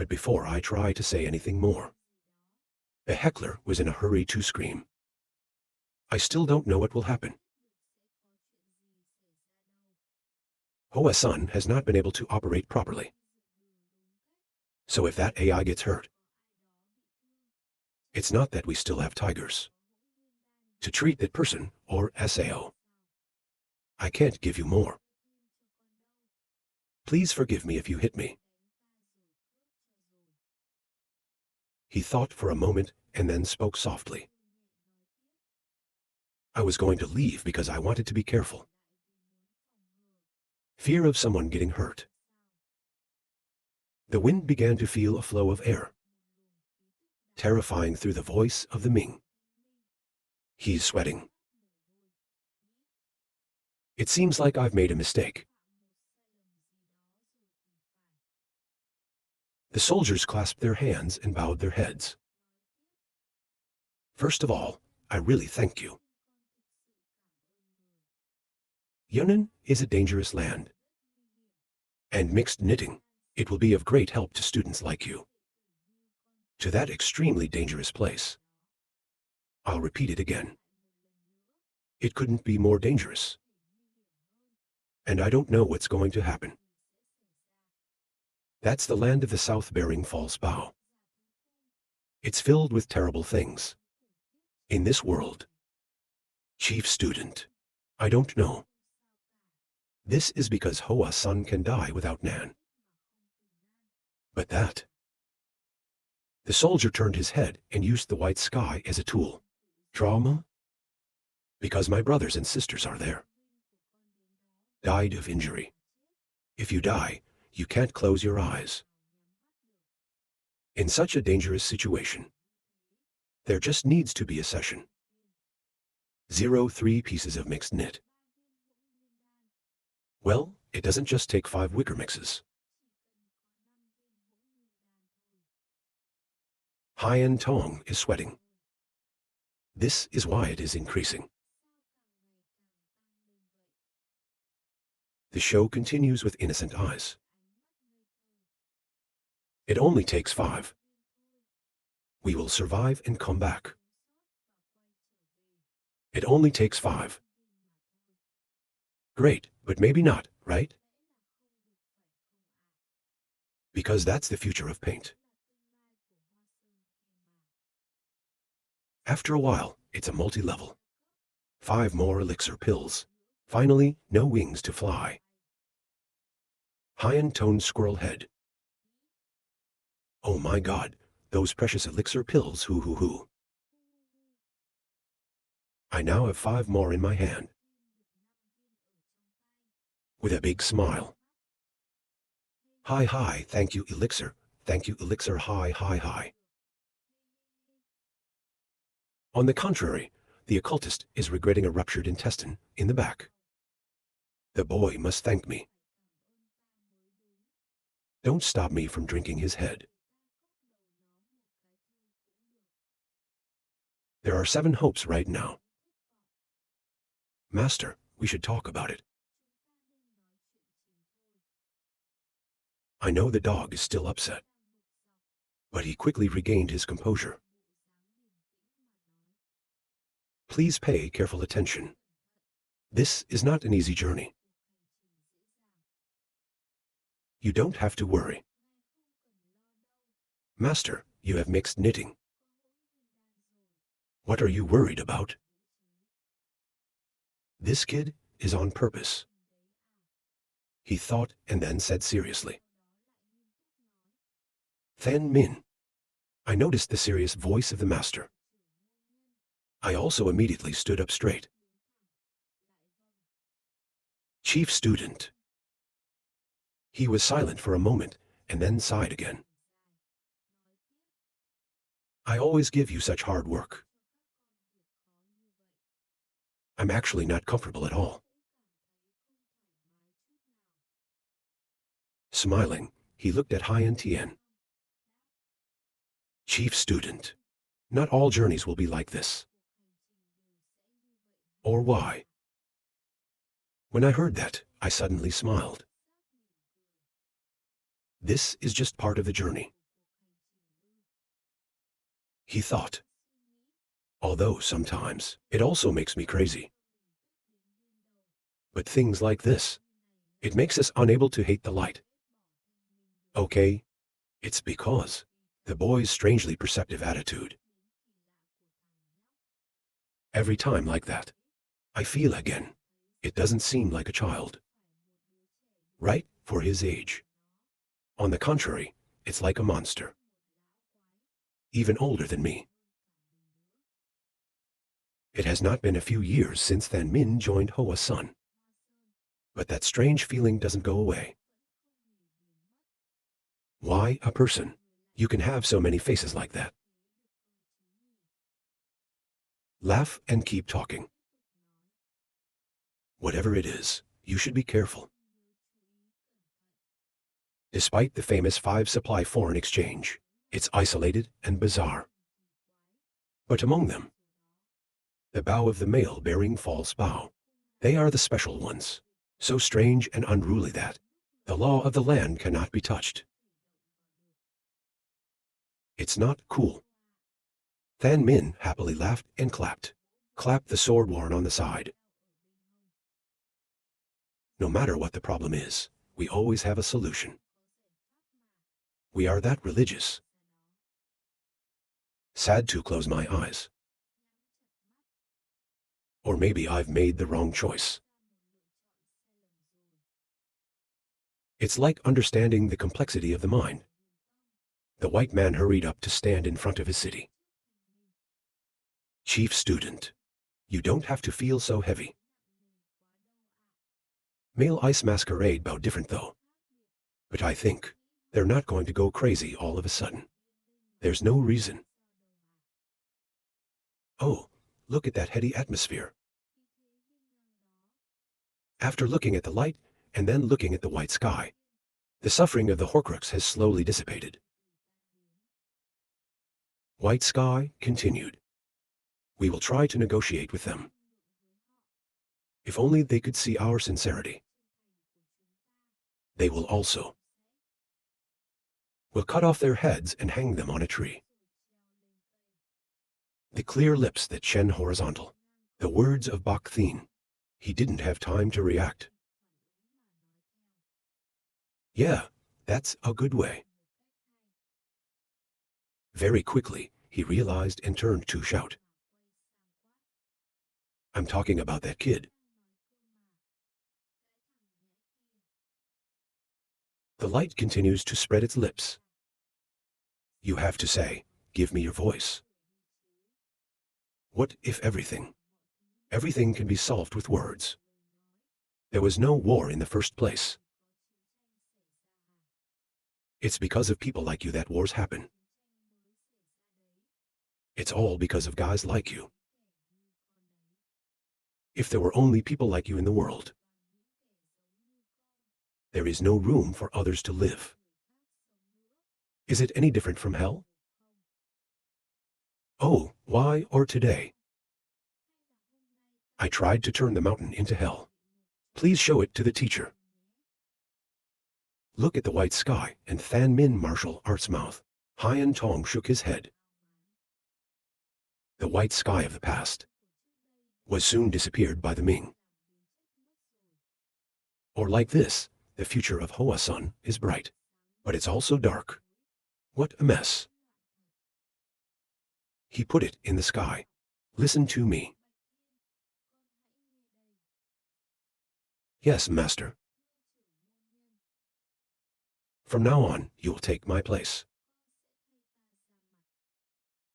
But before I try to say anything more, a heckler was in a hurry to scream. I still don't know what will happen. Hoa-sun has not been able to operate properly. So if that AI gets hurt, it's not that we still have tigers to treat that person or SAO. I can't give you more. Please forgive me if you hit me. He thought for a moment and then spoke softly. I was going to leave because I wanted to be careful. Fear of someone getting hurt. The wind began to feel a flow of air, terrifying through the voice of the Ming. He's sweating. It seems like I've made a mistake. The soldiers clasped their hands and bowed their heads. First of all, I really thank you. Yunnan is a dangerous land. And mixed knitting, it will be of great help to students like you. To that extremely dangerous place. I'll repeat it again. It couldn't be more dangerous. And I don't know what's going to happen. That's the land of the south bearing false bow. It's filled with terrible things. In this world. Chief student. I don't know. This is because Hoa-sun can die without Nan. But that. The soldier turned his head and used the white sky as a tool. Trauma? Because my brothers and sisters are there. Died of injury. If you die, you can't close your eyes. In such a dangerous situation, there just needs to be a session. 3 pieces of mixed knit. Well, it doesn't just take 5 wicker mixes. Hien Tong is sweating. This is why it is increasing. The show continues with innocent eyes. It only takes 5. We will survive and come back. It only takes 5. Great, but maybe not, right? Because that's the future of paint. After a while, it's a multi-level. 5 more elixir pills. Finally, no wings to fly. High-toned squirrel head. Oh my God, those precious elixir pills, hoo. I now have 5 more in my hand. With a big smile. Hi, thank you elixir, hi. On the contrary, the occultist is regretting a ruptured intestine in the back. The boy must thank me. Don't stop me from drinking his head. There are 7 hopes right now. Master, we should talk about it. I know the dog is still upset, but he quickly regained his composure. Please pay careful attention. This is not an easy journey. You don't have to worry. Master, you have mixed knitting. What are you worried about? This kid is on purpose. He thought and then said seriously. Fan Min. I noticed the serious voice of the master. I also immediately stood up straight. Chief student. He was silent for a moment and then sighed again. I always give you such hard work. I'm actually not comfortable at all. Smiling, he looked at Hien Tian. Chief student, not all journeys will be like this. Or why? When I heard that, I suddenly smiled. This is just part of the journey. he thought. Although sometimes it also makes me crazy. But things like this, it makes us unable to hate the light. Okay, it's because the boy's strangely perceptive attitude. Every time like that, I feel again, it doesn't seem like a child. Right, for his age. On the contrary, it's like a monster. Even older than me. It has not been a few years since Than Min joined Hoa's son. But that strange feeling doesn't go away. Why a person? You can have so many faces like that. Laugh and keep talking. Whatever it is, you should be careful. Despite the famous 5-supply foreign exchange, it's isolated and bizarre. But among them, the bow of the male bearing false bow, they are the special ones, so strange and unruly that the law of the land cannot be touched. It's not cool. Than Min happily laughed and clapped the sword worn on the side. No matter what the problem is, we always have a solution. We are that religious. Sad to close my eyes. Or maybe I've made the wrong choice. It's like understanding the complexity of the mind. The white man hurried up to stand in front of his city. Chief student, you don't have to feel so heavy. Male ice masquerade bow different though. But I think they're not going to go crazy all of a sudden. There's no reason. Oh, look at that heady atmosphere. After looking at the light and then looking at the white sky, the suffering of the Horcrux has slowly dissipated. White sky continued. We will try to negotiate with them. If only they could see our sincerity. They will also. We'll cut off their heads and hang them on a tree. The clear lips that shone horizontal. The words of Bak Thin. He didn't have time to react. Yeah, that's a good way. Very quickly, he realized and turned to shout. I'm talking about that kid. The light continues to spread its lips. You have to say, give me your voice. What if everything can be solved with words? There was no war in the first place. It's because of people like you that wars happen. It's all because of guys like you. If there were only people like you in the world, there is no room for others to live. Is it any different from hell? Oh, why or today? I tried to turn the mountain into hell. Please show it to the teacher. Look at the white sky and Than Min martial arts mouth. Hyen Tong shook his head. The white sky of the past was soon disappeared by the Ming. Or like this, the future of Hoa Sun is bright, but it's also dark. What a mess. He put it in the sky. Listen to me. Yes, master. From now on, you will take my place.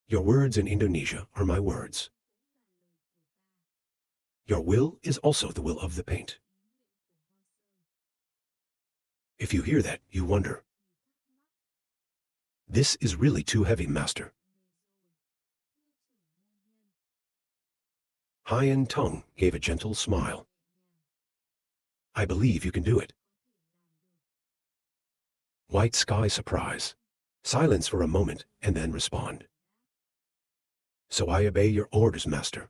Your words in Indonesia are my words. Your will is also the will of the paint. If you hear that, you wonder. This is really too heavy, master. Hyen Tong gave a gentle smile. I believe you can do it. White sky surprise. Silence for a moment and then respond. So I obey your orders, master.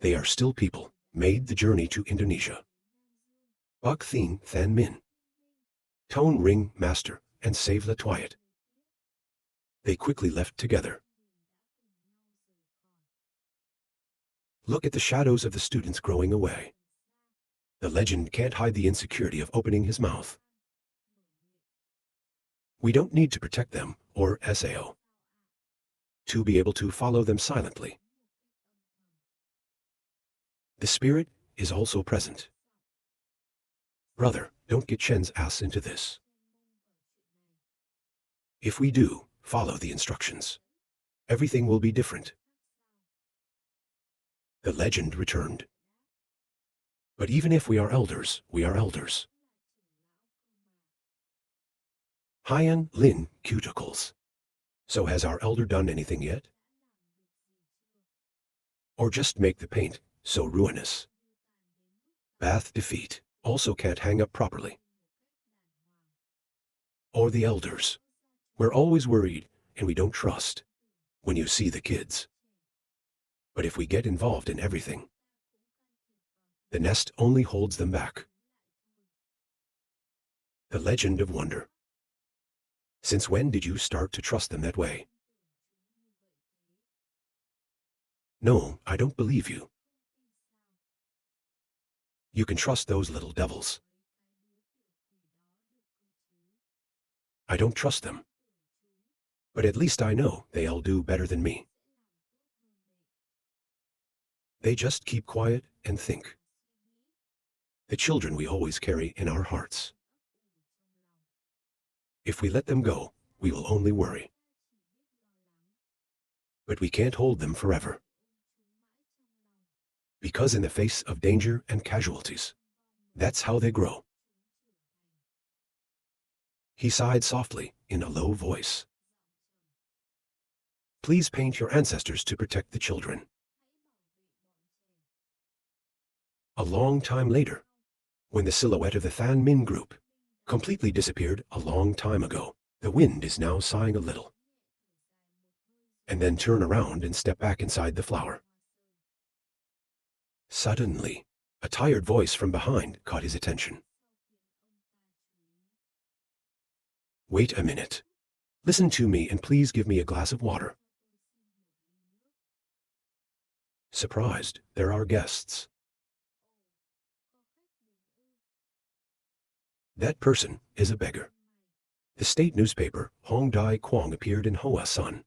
They are still people, made the journey to Indonesia. Bak Thin Than Min. Tone ring, master, and save the Twyat. They quickly left together. Look at the shadows of the students growing away. The legend can't hide the insecurity of opening his mouth. We don't need to protect them, or SAO, to be able to follow them silently. The spirit is also present. Brother, don't get Shen's ass into this. If we do, follow the instructions. Everything will be different. The legend returned. But even if we are elders, we are elders. Hyan Lin cuticles. So has our elder done anything yet? Or just make the paint so ruinous? Bath defeat also can't hang up properly. Or the elders. We're always worried and we don't trust when you see the kids. But if we get involved in everything, the nest only holds them back. The legend of wonder. Since when did you start to trust them that way? No, I don't believe you. You can trust those little devils. I don't trust them. But at least I know they'll do better than me. They just keep quiet and think. The children we always carry in our hearts. If we let them go, we will only worry. But we can't hold them forever. Because in the face of danger and casualties, that's how they grow. He sighed softly in a low voice. Please paint your ancestors to protect the children. A long time later, when the silhouette of the Than Min group completely disappeared a long time ago, the wind is now sighing a little. And then turn around and step back inside the flower. Suddenly, a tired voice from behind caught his attention. Wait a minute. Listen to me and please give me a glass of water. Surprised, there are guests. That person is a beggar. The state newspaper, Hong Dai Kwong, appeared in Hoa Sun.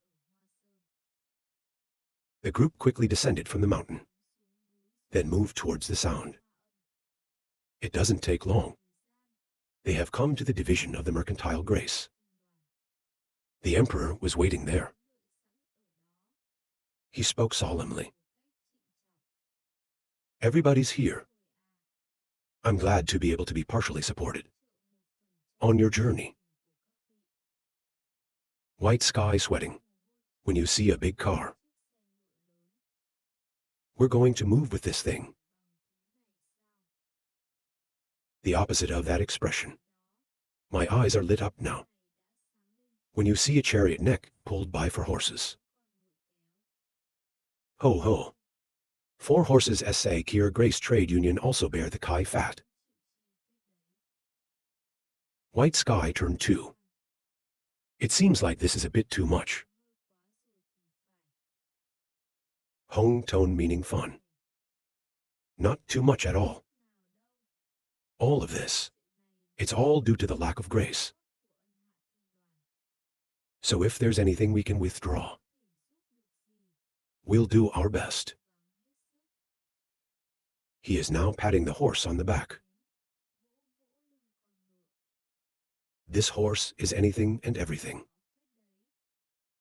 The group quickly descended from the mountain, then moved towards the sound. It doesn't take long. They have come to the division of the mercantile grace. The emperor was waiting there. He spoke solemnly. Everybody's here. I'm glad to be able to be partially supported on your journey. White sky sweating when you see a big car. We're going to move with this thing. The opposite of that expression. My eyes are lit up now. When you see a chariot neck pulled by 4 horses. Ho ho. 4 horses SA Kier Grace Trade Union also bear the Kai Fat. White sky turned 2. It seems like this is a bit too much. Hong tone meaning fun. Not too much at all. All of this. It's all due to the lack of grace. So if there's anything we can withdraw, we'll do our best. He is now patting the horse on the back. This horse is anything and everything.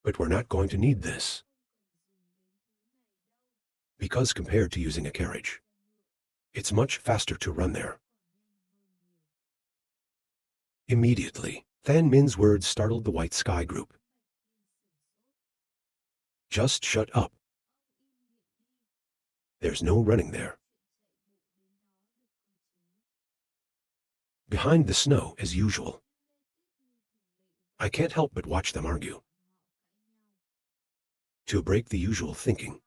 But we're not going to need this. Because compared to using a carriage, it's much faster to run there. Immediately, Than Min's words startled the White Sky group. Just shut up. There's no running there. Behind the snow, as usual. I can't help but watch them argue. To break the usual thinking.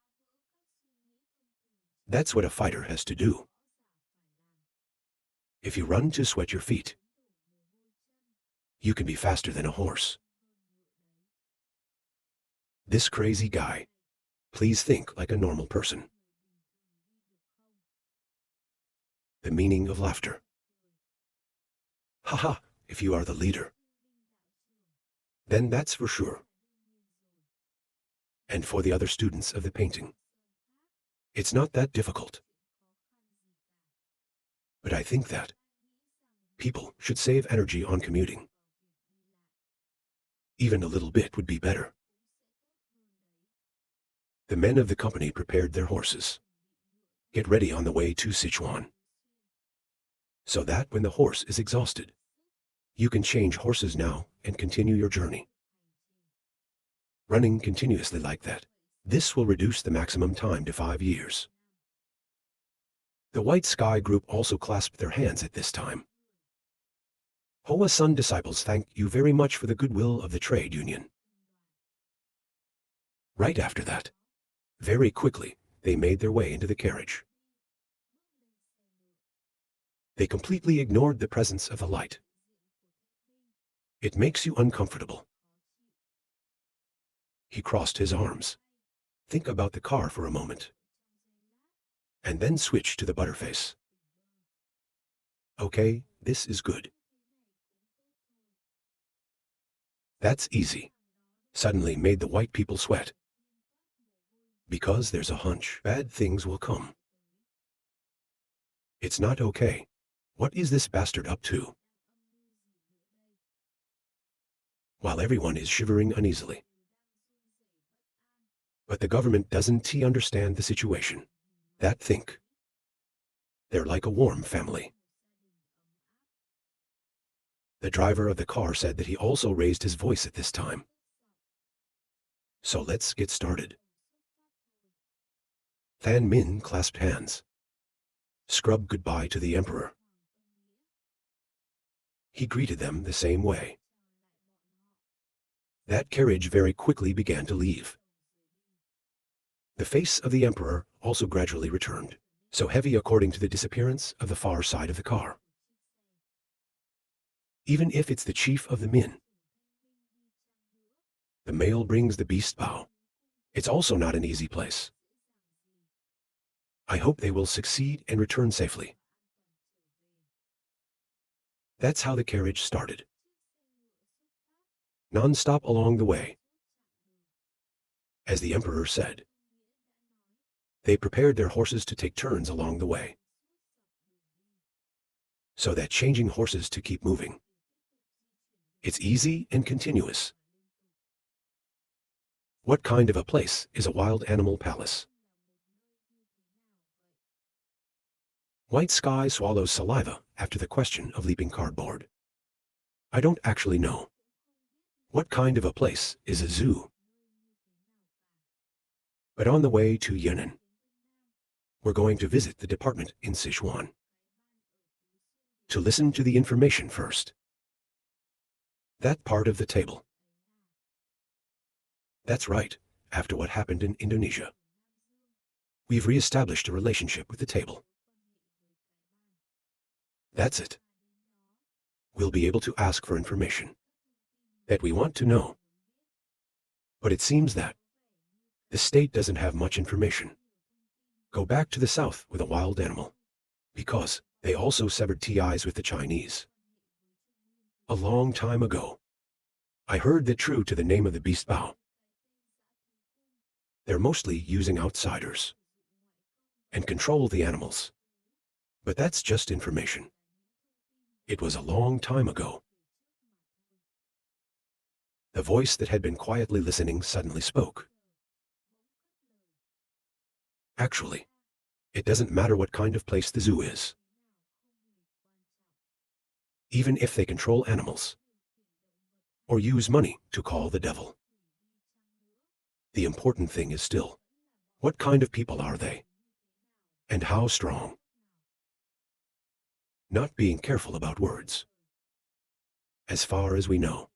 That's what a fighter has to do. If you run to sweat your feet, you can be faster than a horse. This crazy guy. Please think like a normal person. The meaning of laughter. Haha, if you are the leader, then that's for sure. And for the other students of the painting, it's not that difficult. But I think that people should save energy on commuting. Even a little bit would be better. The men of the company prepared their horses. Get ready on the way to Sichuan, so that when the horse is exhausted, you can change horses now and continue your journey. Running continuously like that. This will reduce the maximum time to 5 years. The White Sky group also clasped their hands at this time. Hoa Sun disciples thank you very much for the goodwill of the trade union. Right after that, very quickly, they made their way into the carriage. They completely ignored the presence of the light. It makes you uncomfortable. He crossed his arms. Think about the car for a moment. And then switch to the butterface. Okay, this is good. That's easy. Suddenly made the white people sweat. Because there's a hunch bad things will come. It's not okay. What is this bastard up to? While everyone is shivering uneasily. But the government doesn't understand the situation. That think. They're like a warm family. The driver of the car said that he also raised his voice at this time. So let's get started. Than Min clasped hands. Scrubbed goodbye to the emperor. He greeted them the same way. That carriage very quickly began to leave. The face of the emperor also gradually returned, so heavy according to the disappearance of the far side of the car. Even if it's the chief of the Min. The mail brings the beast bow. It's also not an easy place. I hope they will succeed and return safely. That's how the carriage started. Non-stop along the way. As the emperor said, they prepared their horses to take turns along the way, so that changing horses to keep moving. It's easy and continuous. What kind of a place is a wild animal palace? White Sky swallows saliva after the question of leaping cardboard. I don't actually know. What kind of a place is a zoo? But on the way to Yan'an, we're going to visit the department in Sichuan. To listen to the information first. That part of the table. That's right, after what happened in Indonesia. We've re-established a relationship with the table. That's it. We'll be able to ask for information that we want to know. But it seems that the state doesn't have much information. Go back to the south with a wild animal, because they also severed ties with the Chinese. A long time ago, I heard that true to the name of the beast bow, they're mostly using outsiders and control the animals. But that's just information. It was a long time ago. The voice that had been quietly listening suddenly spoke. Actually, it doesn't matter what kind of place the zoo is. Even if they control animals, or use money to call the devil. The important thing is still, what kind of people are they? And how strong? Not being careful about words. As far as we know.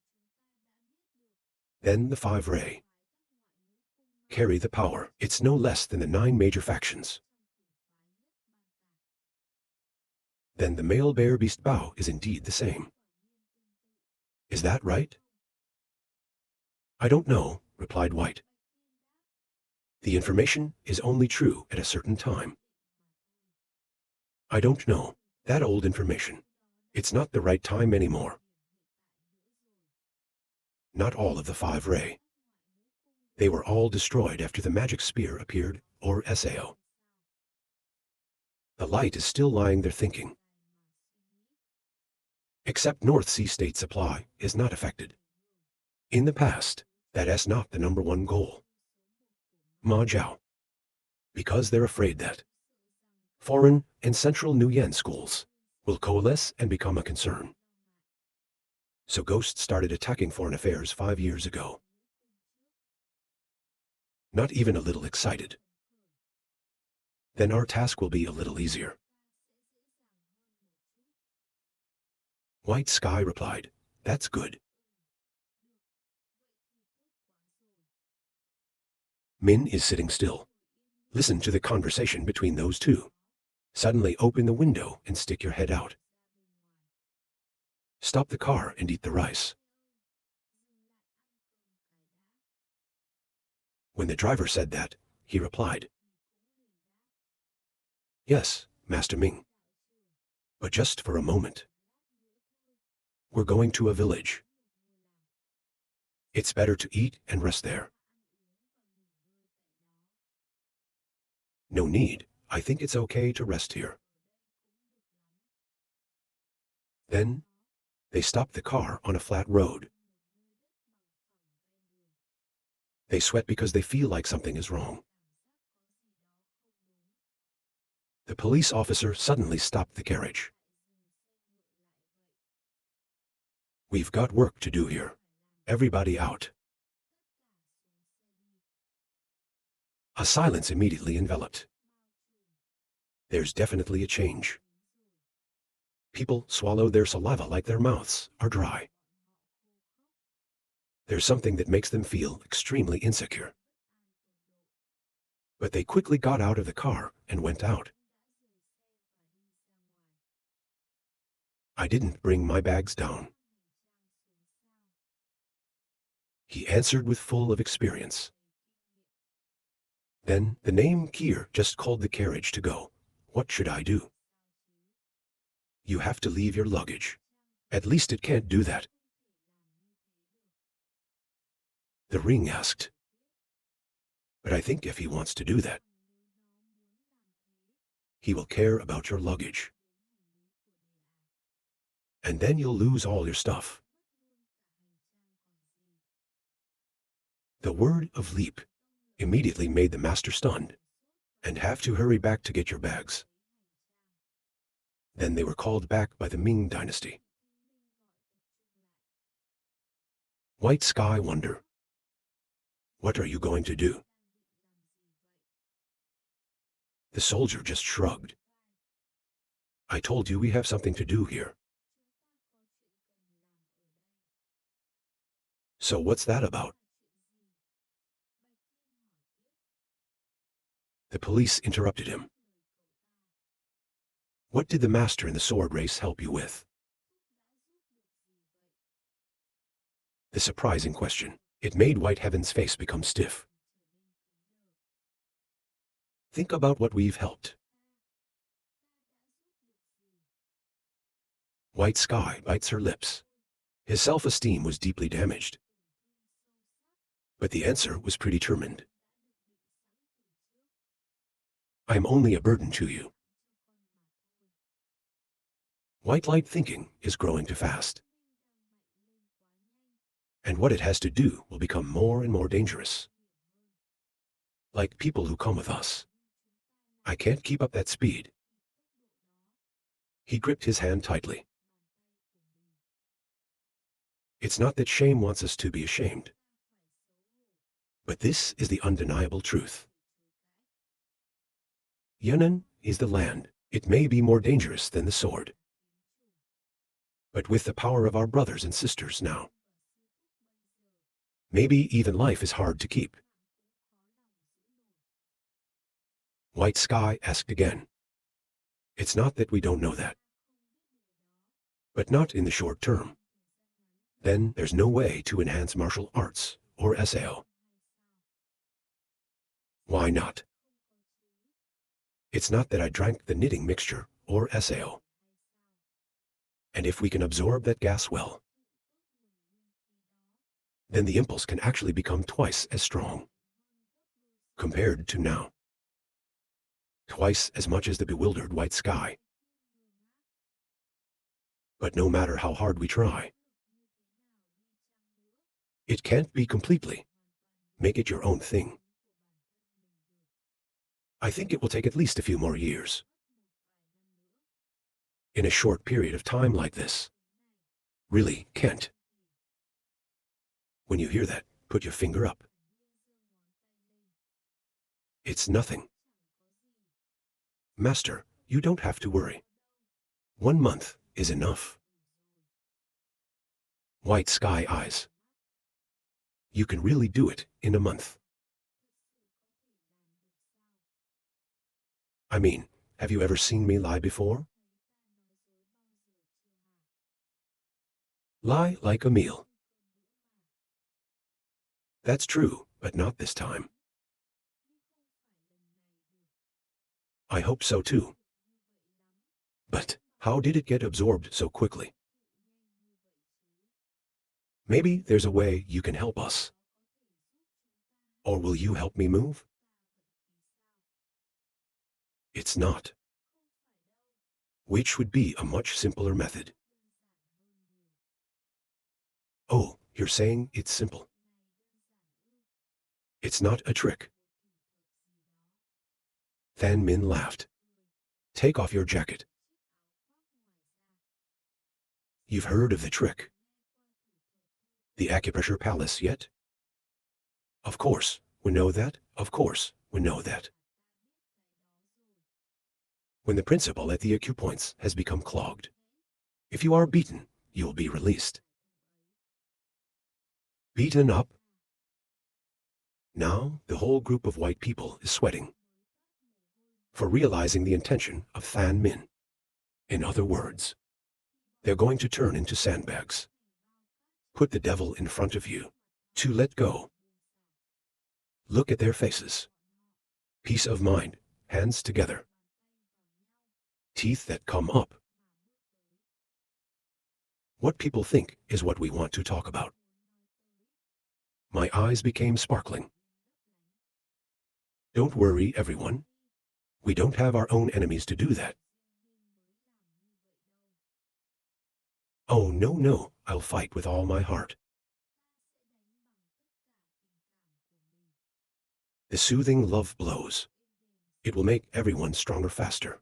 Then the 5 Ray carry the power. It's no less than the 9 major factions. Then the male bear beast bow is indeed the same. Is that right? I don't know, replied White. The information is only true at a certain time. I don't know. That old information. It's not the right time anymore. Not all of the 5 ray. They were all destroyed after the magic spear appeared, or SAO. The light is still lying there thinking. Except North Sea State Supply is not affected. In the past, that's not the #1 goal. Ma Jiao. Because they're afraid that foreign and central New Yen schools will coalesce and become a concern. So Ghost started attacking foreign affairs 5 years ago. Not even a little excited. Then our task will be a little easier. White Sky replied, that's good. Min is sitting still. Listen to the conversation between those two. Suddenly open the window and stick your head out. Stop the car and eat the rice. When the driver said that, he replied, yes, Master Ming. But just for a moment. We're going to a village. It's better to eat and rest there. No need, I think it's okay to rest here. Then, they stopped the car on a flat road. They sweat because they feel like something is wrong. The police officer suddenly stopped the carriage. We've got work to do here. Everybody out. A silence immediately enveloped. There's definitely a change. People swallow their saliva like their mouths are dry. There's something that makes them feel extremely insecure. But they quickly got out of the car and went out. I didn't bring my bags down. He answered with full of experience. Then the name Kier just called the carriage to go. What should I do? You have to leave your luggage. At least it can't do that. The ring asked. But I think if he wants to do that, he will care about your luggage. And then you'll lose all your stuff. The word of leap immediately made the master stunned, and have to hurry back to get your bags. Then they were called back by the Ming dynasty. White Sky wonder. What are you going to do? The soldier just shrugged. I told you we have something to do here. So what's that about? The police interrupted him. What did the master in the sword race help you with? The surprising question. It made White Heaven's face become stiff. Think about what we've helped. White Sky bites her lips. His self-esteem was deeply damaged. But the answer was predetermined. I am only a burden to you. White light thinking is growing too fast. And what it has to do will become more and more dangerous. Like people who come with us. I can't keep up that speed. He gripped his hand tightly. It's not that shame wants us to be ashamed. But this is the undeniable truth. Yunnan is the land. It may be more dangerous than the sword. But with the power of our brothers and sisters now, maybe even life is hard to keep. White Sky asked again. It's not that we don't know that. But not in the short term. Then there's no way to enhance martial arts or SAO. Why not? It's not that I drank the knitting mixture or SAO. And if we can absorb that gas well, then the impulse can actually become twice as strong compared to now. Twice as much as the bewildered white sky. But no matter how hard we try, it can't be completely. Make it your own thing. I think it will take at least a few more years. In a short period of time like this. Really, Kent. When you hear that, put your finger up. It's nothing. Master, you don't have to worry. 1 month is enough. White sky eyes. You can really do it in a month. I mean, have you ever seen me lie before? Lie like a meal. That's true, but not this time. I hope so too. But how did it get absorbed so quickly? Maybe there's a way you can help us. Or will you help me move? It's not. Which would be a much simpler method. Oh, you're saying it's simple. It's not a trick. Than Min laughed. Take off your jacket. You've heard of the trick. The acupressure palace yet? Of course, we know that. Of course, we know that. When the principle at the acupoints has become clogged, if you are beaten, you'll be released. Beaten up? Now the whole group of white people is sweating for realizing the intention of Than Min. In other words, they're going to turn into sandbags. Put the devil in front of you to let go. Look at their faces. Peace of mind, hands together. Teeth that come up. What people think is what we want to talk about. My eyes became sparkling. Don't worry, everyone. We don't have our own enemies to do that. Oh, no, I'll fight with all my heart. The soothing love blows. It will make everyone stronger faster.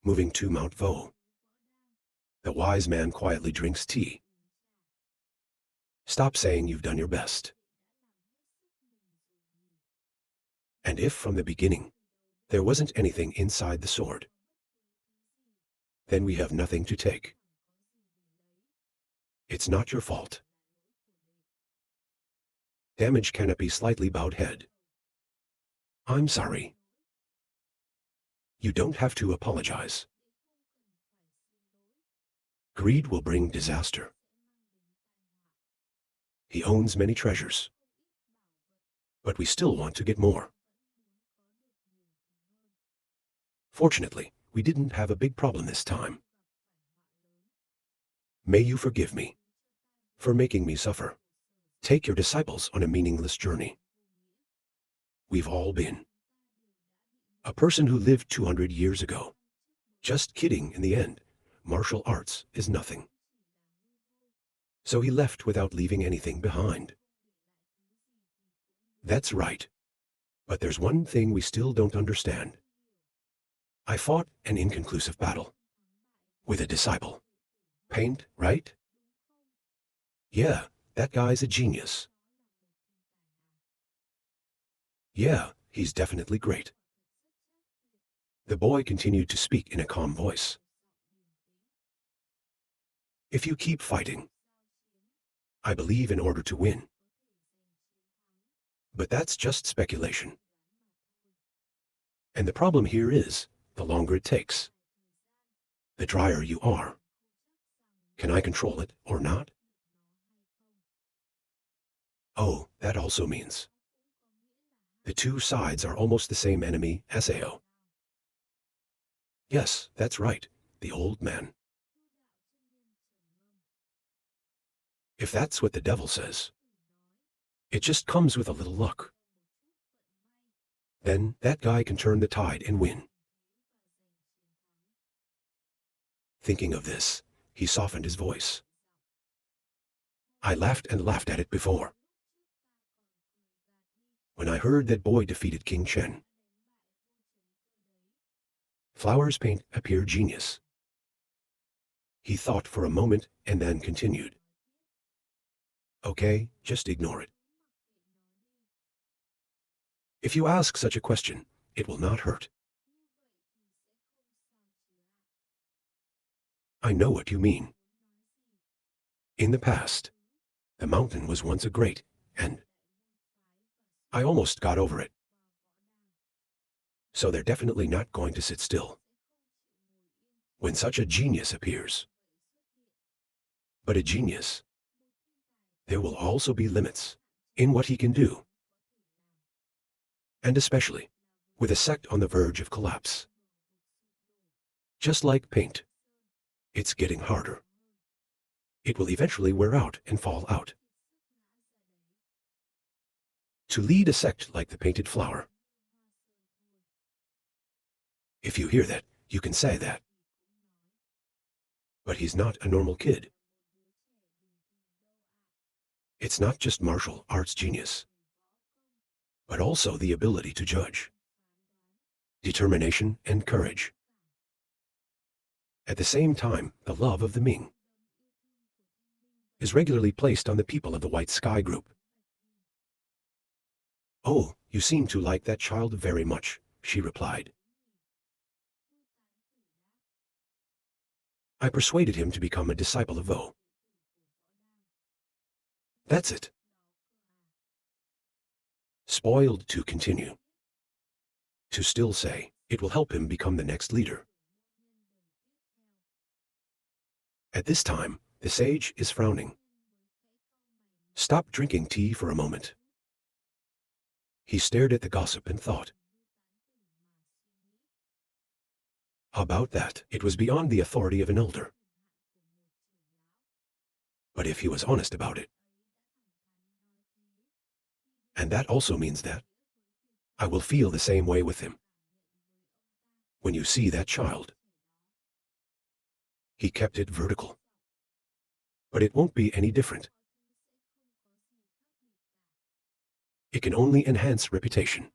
Moving to Mount Hua. The wise man quietly drinks tea. Stop saying you've done your best. And if from the beginning there wasn't anything inside the sword, then we have nothing to take. It's not your fault. Damage canopy slightly bowed head. I'm sorry. You don't have to apologize. Greed will bring disaster. He owns many treasures. But we still want to get more. Fortunately, we didn't have a big problem this time. May you forgive me for making me suffer. Take your disciples on a meaningless journey. We've all been. A person who lived 200 years ago. Just kidding, in the end, martial arts is nothing. So he left without leaving anything behind. That's right. But there's one thing we still don't understand. I fought an inconclusive battle. With a disciple. Paint, right? Yeah, that guy's a genius. Yeah, he's definitely great. The boy continued to speak in a calm voice. If you keep fighting, I believe in order to win. But that's just speculation. And the problem here is, the longer it takes, the drier you are. Can I control it or not? Oh, that also means The two sides are almost the same enemy, Sao. Yes, that's right, the old man. If that's what the devil says, it just comes with a little luck. Then that guy can turn the tide and win. Thinking of this, he softened his voice. I laughed and laughed at it before. When I heard that boy defeated King Chen. Flowers paint a pure genius. He thought for a moment and then continued. Okay, just ignore it. If you ask such a question, it will not hurt. I know what you mean. In the past, the mountain was once a great, and I almost got over it. So they're definitely not going to sit still when such a genius appears. But a genius, there will also be limits in what he can do. And especially with a sect on the verge of collapse. Just like paint, it's getting harder. It will eventually wear out and fall out. To lead a sect like the painted flower. If you hear that, you can say that. But he's not a normal kid. It's not just martial arts genius, but also the ability to judge, determination and courage. At the same time, the love of the Ming is regularly placed on the people of the White Sky group. Oh, you seem to like that child very much, she replied. I persuaded him to become a disciple of Vo. That's it. Spoiled to continue. To still say, it will help him become the next leader. At this time, the sage is frowning. Stop drinking tea for a moment. He stared at the gossip and thought. About that, it was beyond the authority of an elder. But if he was honest about it, and that also means that I will feel the same way with him. When you see that child, he kept it vertical. But it won't be any different. It can only enhance reputation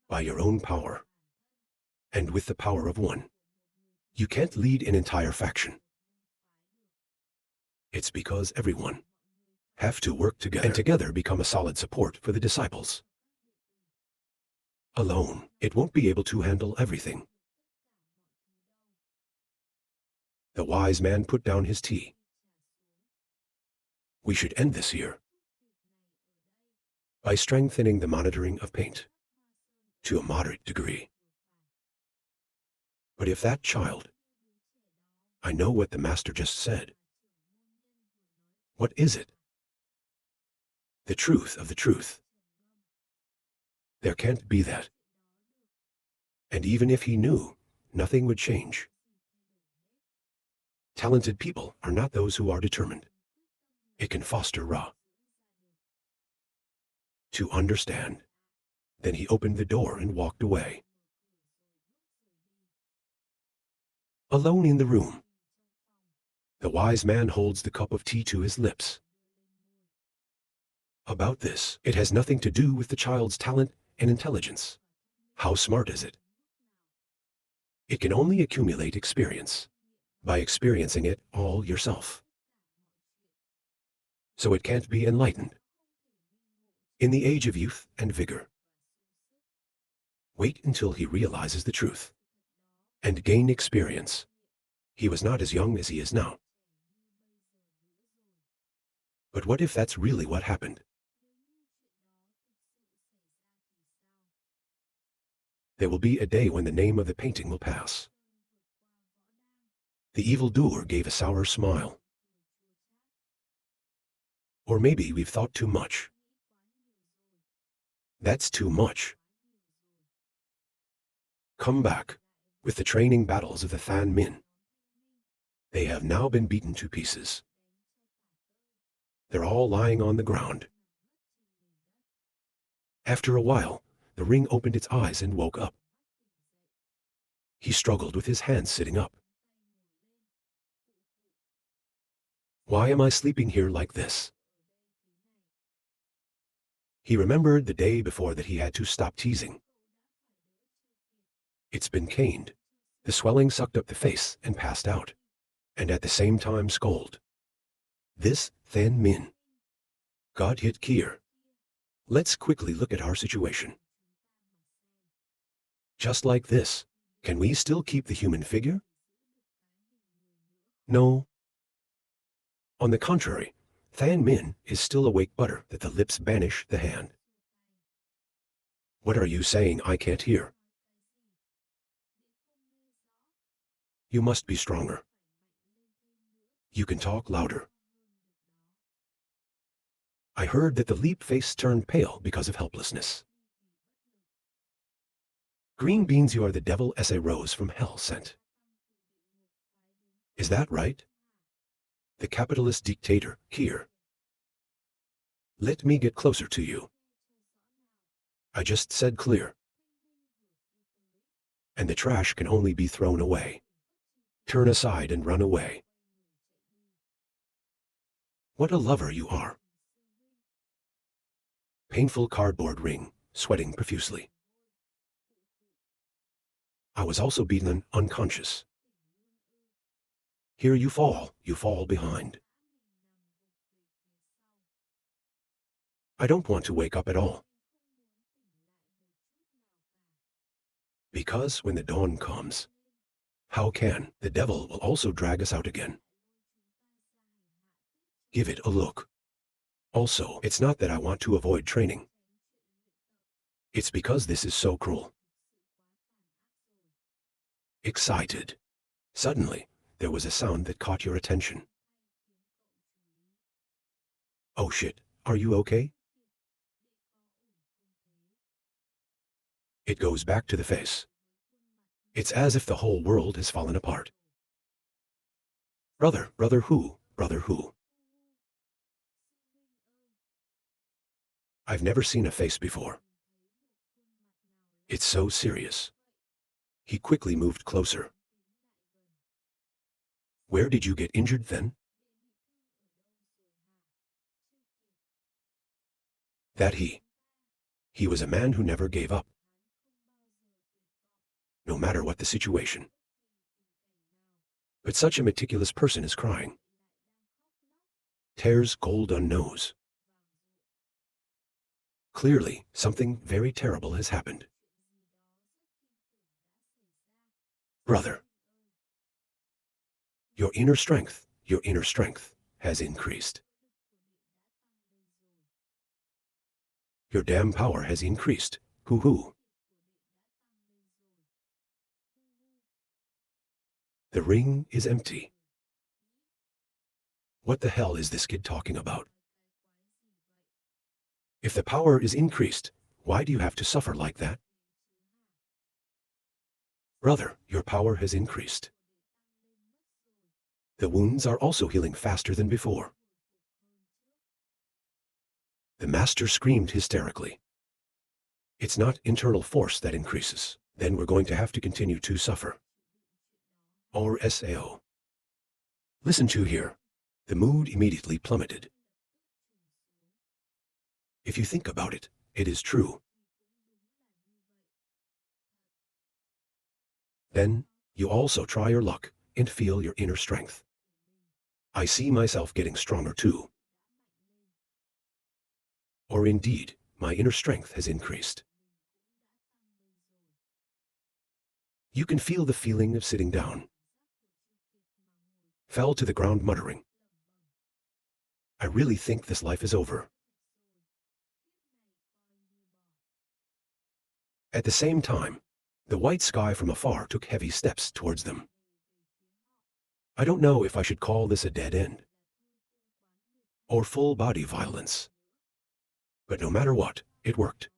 by your own power. And with the power of one, you can't lead an entire faction. It's because everyone have to work together and together become a solid support for the disciples. Alone, it won't be able to handle everything. The wise man put down his tea. We should end this here by strengthening the monitoring of paint to a moderate degree. But if that child, I know what the master just said. What is it? The truth of the truth. There can't be that. And even if he knew, nothing would change. Talented people are not those who are determined. It can foster Ra. To understand. Then he opened the door and walked away. Alone in the room, the wise man holds the cup of tea to his lips. About this, it has nothing to do with the child's talent and intelligence. How smart is it? It can only accumulate experience by experiencing it all yourself. So it can't be enlightened. In the age of youth and vigor, wait until he realizes the truth and gain experience. He was not as young as he is now. But what if that's really what happened? There will be a day when the name of the painting will pass. The evildoer gave a sour smile. Or maybe we've thought too much. That's too much. Come back. With the training battles of the Than Min, they have now been beaten to pieces. They're all lying on the ground. After a while, the ring opened its eyes and woke up. He struggled with his hands sitting up. Why am I sleeping here like this? He remembered the day before that he had to stop teasing. It's been caned. The swelling sucked up the face and passed out, and at the same time scold. This Than Min. God hit Kier. Let's quickly look at our situation. Just like this, can we still keep the human figure? No. On the contrary, Than Min is still awake butter that the lips banish the hand. What are you saying I can't hear? You must be stronger. You can talk louder. I heard that the leap face turned pale because of helplessness. Green beans, you are the devil S.A. Rose from hell sent. Is that right? The capitalist dictator, here. Let me get closer to you. I just said clear. And the trash can only be thrown away. Turn aside and run away. What a lover you are. Painful cardboard ring, sweating profusely. I was also beaten unconscious. Here you fall behind. I don't want to wake up at all. Because when the dawn comes, how can the devil will also drag us out again? Give it a look. Also, it's not that I want to avoid training. It's because this is so cruel. Excited. Suddenly, there was a sound that caught your attention. Oh shit, are you okay? It goes back to the face. It's as if the whole world has fallen apart. Brother who? I've never seen a face before. It's so serious. He quickly moved closer. Where did you get injured then? That he was a man who never gave up. No matter what the situation. But such a meticulous person is crying. Tears gold on nose. Clearly, something very terrible has happened. Brother, your inner strength has increased. Your damn power has increased. Hoo-hoo. The ring is empty. What the hell is this kid talking about? If the power is increased, why do you have to suffer like that? Brother, your power has increased. The wounds are also healing faster than before. The master screamed hysterically. It's not internal force that increases. Then we're going to have to continue to suffer. Or SAO. Listen to here. The mood immediately plummeted. If you think about it, it is true. Then, you also try your luck and feel your inner strength. I see myself getting stronger too. Or indeed, my inner strength has increased. You can feel the feeling of sitting down. Fell to the ground muttering. I really think this life is over. At the same time, the white sky from afar took heavy steps towards them. I don't know if I should call this a dead end or full body violence. But no matter what, it worked.